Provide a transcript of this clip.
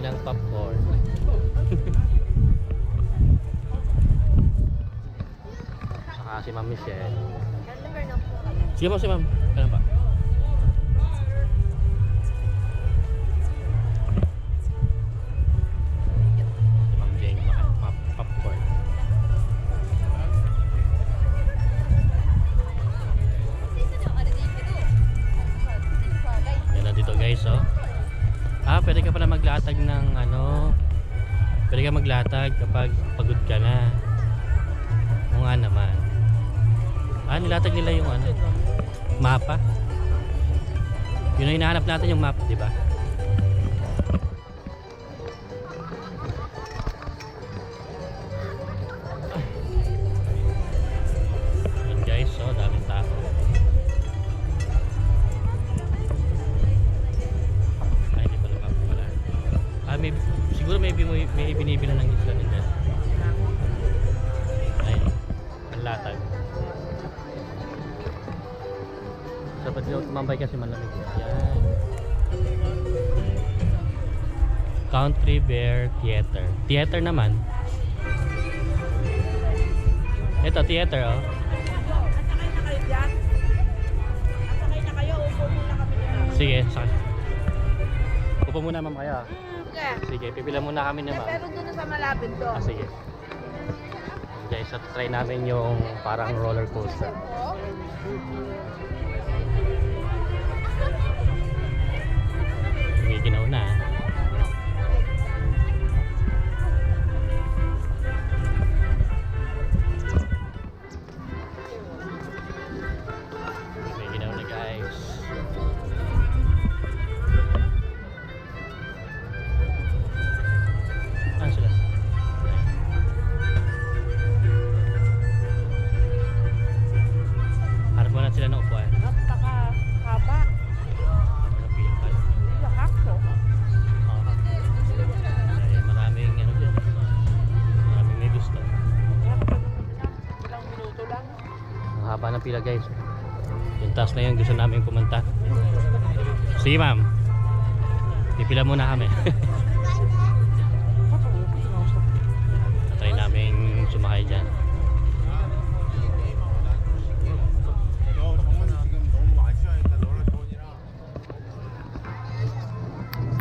ng popcorn. Saka si Ma'am Michelle. Sige po si Ma'am. Kailan pa? Si Ma'am Jane kumakain popcorn. Yan na dito guys, oh. Pwede ka pala maglatag ng ano. Pwede ka maglatag kapag pagod ka na. O nga naman. Nilatag nila yung ano, mapa. Yun ang hinahanap natin, yung map, di ba? Yan guys, so daming tao. Hindi pala map pala. Siguro may binibila ng isla nila. Ayun, ang latag. Dapat nyo tumambay kasi malamig. Yan. Country Bear Theater. Theater naman. Ito, theater, oh. Nasakay na kayo dyan? Nasakay na kayo, upo muna kami dyan. Sige, sakay. Upo muna, ma'am, kayo. Okay. Sige, pipila muna kami ni ma'am. Pero doon sa malapit to. Sige. Guys, so try namin yung parang roller coaster. Ginaw na. May ginaw na guys. Sila? Harap mo na sila ng upuan. Napaka-haba. Napila pala. Lakas to. Maraming ano dyan. Maraming may gusto. Ilang minuto lang. Ang haba ng pila guys. Yung taas na yun gusto namin pumunta. Sige ma'am. Pipila muna kami.